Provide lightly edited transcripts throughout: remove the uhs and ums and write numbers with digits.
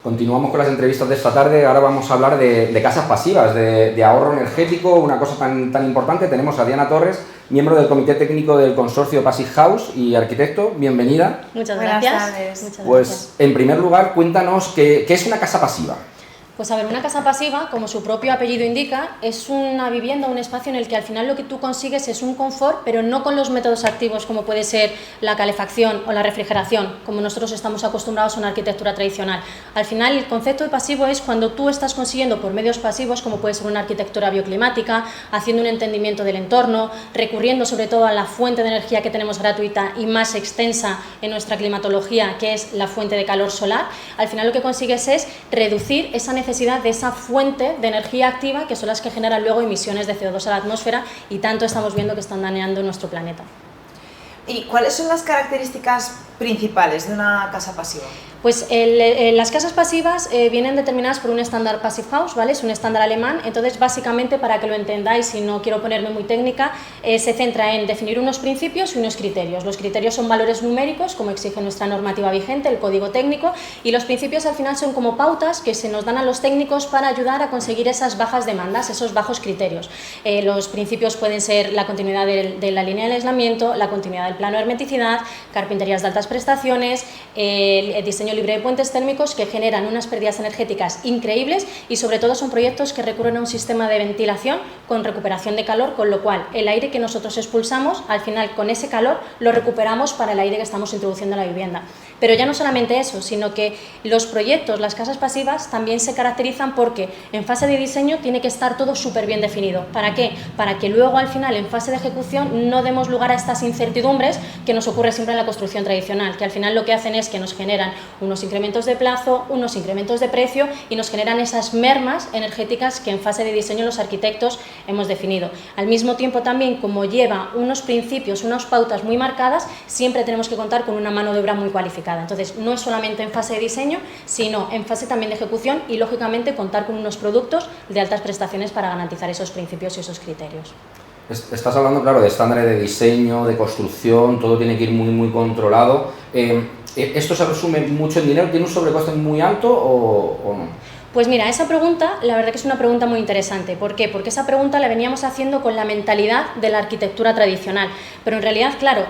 Continuamos con las entrevistas de esta tarde. Ahora vamos a hablar de casas pasivas, de ahorro energético, una cosa tan importante. Tenemos a Diana Torres, miembro del Comité Técnico del Consorcio Passive House y arquitecto. Bienvenida. Muchas gracias. Buenas tardes. Muchas Pues, gracias. en primer lugar, cuéntanos qué es una casa pasiva. Pues a ver, una casa pasiva, como su propio apellido indica, es una vivienda, un espacio en el que al final lo que tú consigues es un confort, pero no con los métodos activos como puede ser la calefacción o la refrigeración, como nosotros estamos acostumbrados a una arquitectura tradicional. Al final, el concepto de pasivo es cuando tú estás consiguiendo por medios pasivos, como puede ser una arquitectura bioclimática, haciendo un entendimiento del entorno, recurriendo sobre todo a la fuente de energía que tenemos gratuita y más extensa en nuestra climatología, que es la fuente de calor solar. Al final lo que consigues es reducir esa necesidad de esa fuente de energía activa que son las que generan luego emisiones de CO2 a la atmósfera y tanto estamos viendo que están dañando nuestro planeta. ¿Y cuáles son las características principales de una casa pasiva? Pues las casas pasivas vienen determinadas por un estándar Passive House, ¿vale? Es un estándar alemán, entonces básicamente para que lo entendáis y no quiero ponerme muy técnica, se centra en definir unos principios y unos criterios. Los criterios son valores numéricos, como exige nuestra normativa vigente, el código técnico, y los principios al final son como pautas que se nos dan a los técnicos para ayudar a conseguir esas bajas demandas, esos bajos criterios. Los principios pueden ser la continuidad de la línea de aislamiento, la continuidad del plano de hermeticidad, carpinterías de altas prestaciones, el diseño libre de puentes térmicos que generan unas pérdidas energéticas increíbles y sobre todo son proyectos que recurren a un sistema de ventilación con recuperación de calor, con lo cual el aire que nosotros expulsamos, al final con ese calor lo recuperamos para el aire que estamos introduciendo a la vivienda. Pero ya no solamente eso, sino que los proyectos, las casas pasivas, también se caracterizan porque en fase de diseño tiene que estar todo súper bien definido. ¿Para qué? Para que luego al final en fase de ejecución no demos lugar a estas incertidumbres que nos ocurre siempre en la construcción tradicional, que al final lo que hacen es que nos generan unos incrementos de plazo, unos incrementos de precio y nos generan esas mermas energéticas que en fase de diseño los arquitectos hemos definido. Al mismo tiempo también, como lleva unos principios, unas pautas muy marcadas, siempre tenemos que contar con una mano de obra muy cualificada. Entonces, no es solamente en fase de diseño, sino en fase también de ejecución y, lógicamente, contar con unos productos de altas prestaciones para garantizar esos principios y esos criterios. Estás hablando, claro, de estándares de diseño, de construcción, todo tiene que ir muy controlado. ¿Esto se resume mucho en dinero? ¿Tiene un sobrecoste muy alto o no? Pues mira, esa pregunta, la verdad que es una pregunta muy interesante. ¿Por qué? Porque esa pregunta la veníamos haciendo con la mentalidad de la arquitectura tradicional. Pero en realidad, claro,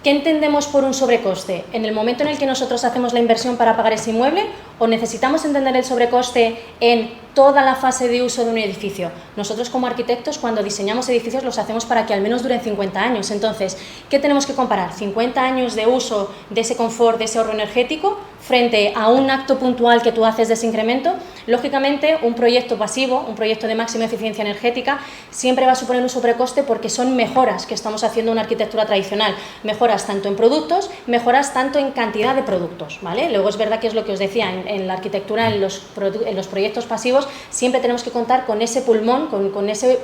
¿qué entendemos por un sobrecoste? ¿En el momento en el que nosotros hacemos la inversión para pagar ese inmueble o necesitamos entender el sobrecoste en toda la fase de uso de un edificio? Nosotros como arquitectos cuando diseñamos edificios los hacemos para que al menos duren 50 años. Entonces, ¿qué tenemos que comparar? 50 años de uso de ese confort, de ese ahorro energético frente a un acto puntual que tú haces de ese incremento. Lógicamente, un proyecto pasivo, un proyecto de máxima eficiencia energética, siempre va a suponer un sobrecoste porque son mejoras que estamos haciendo en una arquitectura tradicional. Mejoras tanto en productos, mejoras tanto en cantidad de productos, ¿vale? Luego es verdad que es lo que os decía, en la arquitectura, en los proyectos pasivos, siempre tenemos que contar con ese pulmón, con ese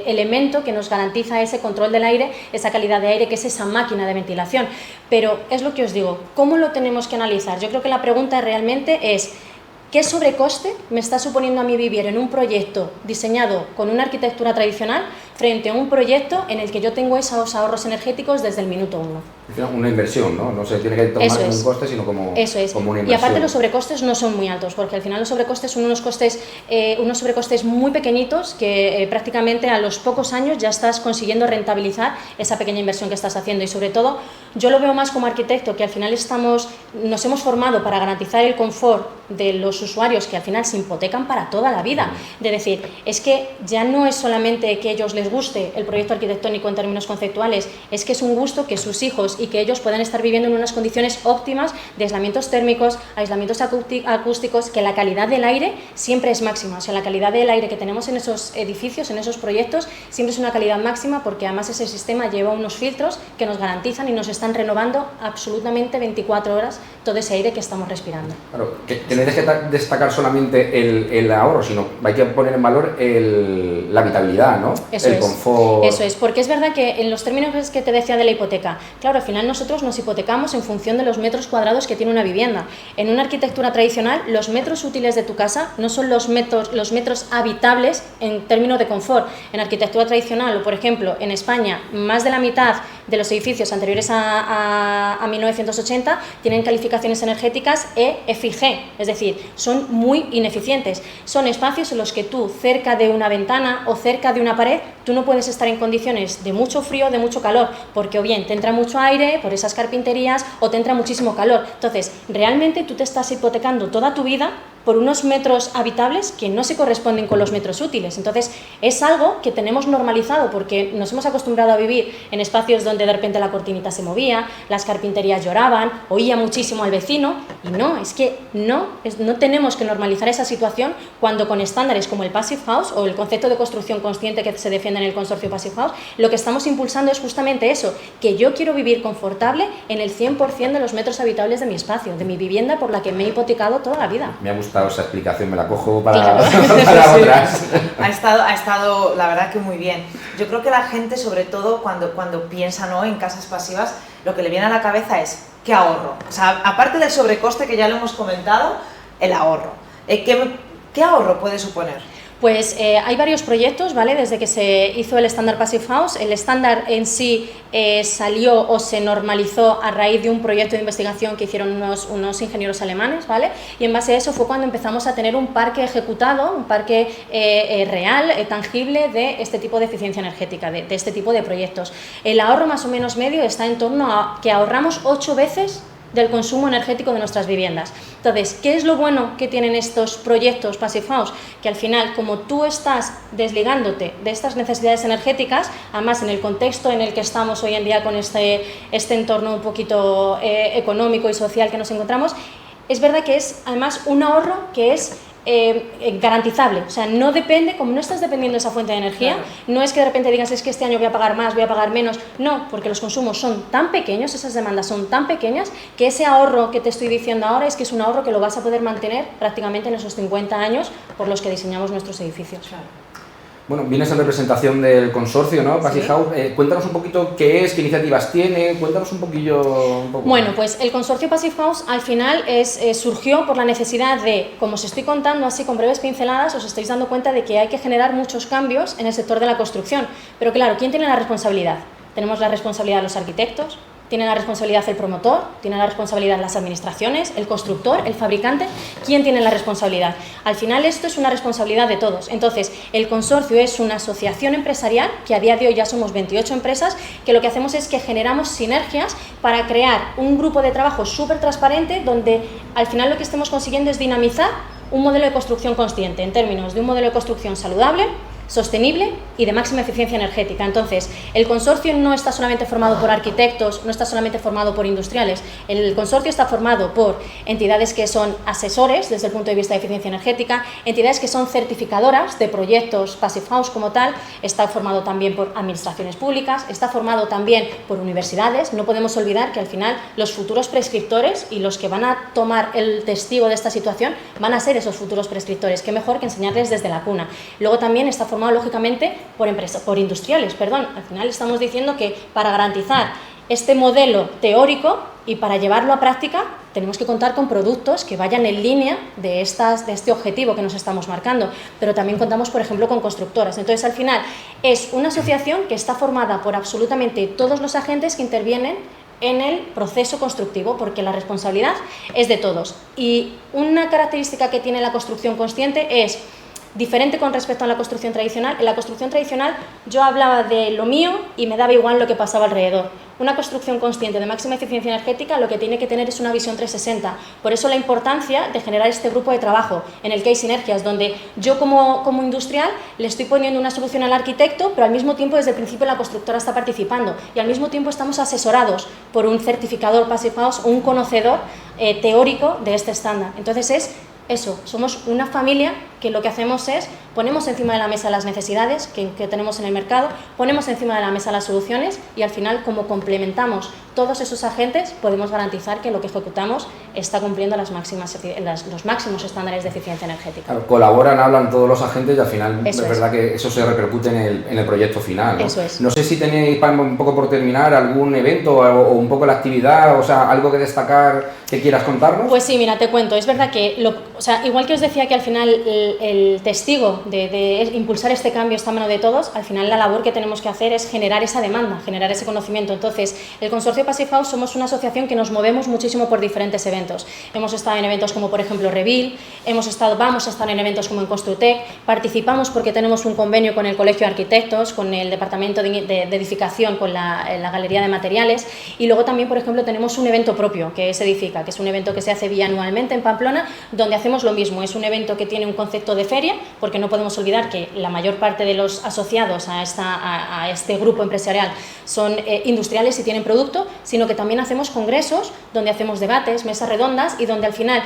elemento que nos garantiza ese control del aire, esa calidad de aire, que es esa máquina de ventilación. Pero es lo que os digo, ¿cómo lo tenemos que analizar? Yo creo que la pregunta realmente es ¿qué sobrecoste me está suponiendo a mí vivir en un proyecto diseñado con una arquitectura tradicional frente a un proyecto en el que yo tengo esos ahorros energéticos desde el minuto 1? Una inversión, ¿no? No se tiene que tomar como un coste, sino como, Eso es. Como una inversión. Y aparte los sobrecostes no son muy altos, porque al final los sobrecostes son unos sobrecostes muy pequeñitos que prácticamente a los pocos años ya estás consiguiendo rentabilizar esa pequeña inversión que estás haciendo. Y sobre todo, yo lo veo más como arquitecto, que al final nos hemos formado para garantizar el confort de los usuarios que al final se hipotecan para toda la vida. De decir, es que ya no es solamente que a ellos les guste el proyecto arquitectónico en términos conceptuales, es que es un gusto que sus hijos y que ellos puedan estar viviendo en unas condiciones óptimas de aislamientos térmicos, aislamientos acústicos, que la calidad del aire siempre es máxima. O sea, la calidad del aire que tenemos en esos edificios, en esos proyectos, siempre es una calidad máxima porque además ese sistema lleva unos filtros que nos garantizan y nos están renovando absolutamente 24 horas todo ese aire que estamos respirando. Claro, que no hay que destacar solamente el ahorro, sino hay que poner en valor la habitabilidad, ¿no? El confort. Eso es, porque es verdad que en los términos que te decía de la hipoteca, claro, al final nosotros nos hipotecamos en función de los metros cuadrados que tiene una vivienda. En una arquitectura tradicional, los metros útiles de tu casa no son los metros habitables en términos de confort. En arquitectura tradicional, o por ejemplo, en España, más de la mitad de los edificios anteriores a 1980 tienen calificaciones energéticas E, F y G, es decir, son muy ineficientes. Son espacios en los que tú, cerca de una ventana o cerca de una pared, tú no puedes estar en condiciones de mucho frío, de mucho calor, porque o bien te entra mucho aire por esas carpinterías o te entra muchísimo calor. Entonces, realmente tú te estás hipotecando toda tu vida por unos metros habitables que no se corresponden con los metros útiles. Entonces, es algo que tenemos normalizado porque nos hemos acostumbrado a vivir en espacios donde de repente la cortinita se movía, las carpinterías lloraban, oía muchísimo al vecino, y no, es que no tenemos que normalizar esa situación cuando con estándares como el Passive House o el concepto de construcción consciente que se defiende en el consorcio Passive House, lo que estamos impulsando es justamente eso, que yo quiero vivir confortable en el 100% de los metros habitables de mi espacio, de mi vivienda por la que me he hipotecado toda la vida. Me ha gustado esa explicación, me la cojo para, claro. para otras. Ha estado, la verdad que muy bien. Yo creo que la gente, sobre todo cuando piensa, ¿no?, en casas pasivas, lo que le viene a la cabeza es ¿qué ahorro? O sea, aparte del sobrecoste que ya lo hemos comentado, el ahorro. ¿Qué ahorro puede suponer? Pues hay varios proyectos, ¿vale? Desde que se hizo el estándar Passive House, el estándar en sí salió o se normalizó a raíz de un proyecto de investigación que hicieron unos ingenieros alemanes, ¿vale? Y en base a eso fue cuando empezamos a tener un parque ejecutado, un parque real, tangible de este tipo de eficiencia energética, de este tipo de proyectos. El ahorro más o menos medio está en torno a que ahorramos 8 veces del consumo energético de nuestras viviendas. Entonces, ¿qué es lo bueno que tienen estos proyectos Passive House? Que al final, como tú estás desligándote de estas necesidades energéticas, además en el contexto en el que estamos hoy en día con este entorno un poquito económico y social que nos encontramos, es verdad que es además un ahorro que es garantizable, o sea, no depende, como no estás dependiendo de esa fuente de energía, claro. No es que de repente digas es que este año voy a pagar más, voy a pagar menos, no, porque los consumos son tan pequeños, esas demandas son tan pequeñas, que ese ahorro que te estoy diciendo ahora es que es un ahorro que lo vas a poder mantener prácticamente en esos 50 años por los que diseñamos nuestros edificios. Claro. Bueno, vienes en representación del consorcio, ¿no? Passive House. Cuéntanos un poquito qué es, qué iniciativas tiene, cuéntanos un poquillo. Bueno, pues el consorcio Passive House al final surgió por la necesidad de, como os estoy contando así con breves pinceladas, os estáis dando cuenta de que hay que generar muchos cambios en el sector de la construcción. Pero claro, ¿quién tiene la responsabilidad? Tenemos la responsabilidad de los arquitectos, tiene la responsabilidad el promotor, tiene la responsabilidad las administraciones, el constructor, el fabricante. ¿Quién tiene la responsabilidad? Al final esto es una responsabilidad de todos. Entonces, el consorcio es una asociación empresarial, que a día de hoy ya somos 28 empresas, que lo que hacemos es que generamos sinergias para crear un grupo de trabajo súper transparente, donde al final lo que estemos consiguiendo es dinamizar un modelo de construcción consciente, en términos de un modelo de construcción saludable, sostenible y de máxima eficiencia energética. Entonces, el consorcio no está solamente formado por arquitectos, no está solamente formado por industriales, el consorcio está formado por entidades que son asesores desde el punto de vista de eficiencia energética, entidades que son certificadoras de proyectos Passive House como tal, está formado también por administraciones públicas, está formado también por universidades. No podemos olvidar que al final los futuros prescriptores y los que van a tomar el testigo de esta situación van a ser esos futuros prescriptores. Qué mejor que enseñarles desde la cuna. Luego también está formado lógicamente por industriales, perdón. Al final estamos diciendo que para garantizar este modelo teórico y para llevarlo a práctica tenemos que contar con productos que vayan en línea de este objetivo que nos estamos marcando, pero también contamos, por ejemplo, con constructoras. Entonces, al final es una asociación que está formada por absolutamente todos los agentes que intervienen en el proceso constructivo, porque la responsabilidad es de todos. Y una característica que tiene la construcción consciente es diferente con respecto a la construcción tradicional. En la construcción tradicional yo hablaba de lo mío y me daba igual lo que pasaba alrededor. Una construcción consciente de máxima eficiencia energética lo que tiene que tener es una visión 360. Por eso la importancia de generar este grupo de trabajo en el que hay sinergias, donde yo como industrial le estoy poniendo una solución al arquitecto, pero al mismo tiempo desde el principio la constructora está participando y al mismo tiempo estamos asesorados por un certificador Passive House o un conocedor teórico de este estándar. Entonces es eso, somos una familia que lo que hacemos es ponemos encima de la mesa las necesidades que tenemos en el mercado, ponemos encima de la mesa las soluciones y al final, como complementamos todos esos agentes, podemos garantizar que lo que ejecutamos está cumpliendo los máximos estándares de eficiencia energética. Claro, colaboran, hablan todos los agentes y al final es verdad que eso se repercute en el proyecto final, ¿no? Eso es. No sé si tenéis, un poco por terminar, algún evento o un poco la actividad, o sea, algo que destacar que quieras contarnos. Pues sí, mira, te cuento. Es verdad que, igual que os decía que al final el testigo de impulsar este cambio está a mano de todos, al final la labor que tenemos que hacer es generar esa demanda, generar ese conocimiento. Entonces, el Consorcio Passive House somos una asociación que nos movemos muchísimo por diferentes eventos. Hemos estado en eventos como, por ejemplo, Reveal, vamos a estar en eventos como en Construtec, participamos porque tenemos un convenio con el Colegio de Arquitectos, con el Departamento de Edificación, con la Galería de Materiales, y luego también, por ejemplo, tenemos un evento propio que es Edifica, que es un evento que se hace bianualmente en Pamplona, donde hacemos lo mismo. Es un evento que tiene un concepto de feria, porque no podemos olvidar que la mayor parte de los asociados a este grupo empresarial son industriales y tienen producto, sino que también hacemos congresos donde hacemos debates, mesas redondas y donde al final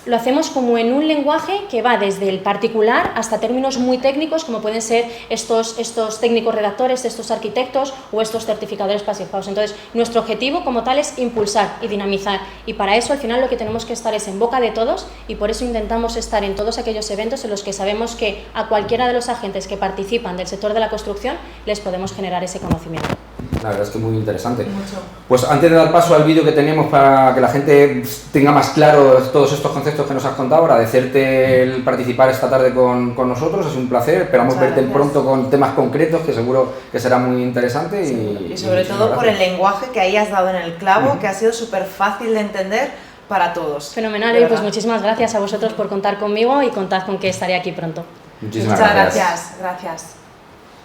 lo hacemos como en un lenguaje que va desde el particular hasta términos muy técnicos, como pueden ser estos técnicos redactores, estos arquitectos o estos certificadores Passive House. Entonces, nuestro objetivo como tal es impulsar y dinamizar, y para eso al final lo que tenemos que estar es en boca de todos, y por eso intentamos estar en todos aquellos eventos en los que sabemos que a cualquiera de los agentes que participan del sector de la construcción les podemos generar ese conocimiento. La verdad es que muy interesante. Mucho. Pues antes de dar paso al vídeo que tenemos para que la gente tenga más claro todos estos conceptos que nos has contado, agradecerte el participar esta tarde con nosotros, es un placer, esperamos Muchas verte gracias. pronto con temas concretos que seguro que será muy interesante. Y sobre todo por el lenguaje que ahí has dado en el clavo, que ha sido súper fácil de entender para todos. Fenomenal, y pues muchísimas gracias a vosotros por contar conmigo y contad con que estaré aquí pronto. Muchísimas Muchas gracias. gracias.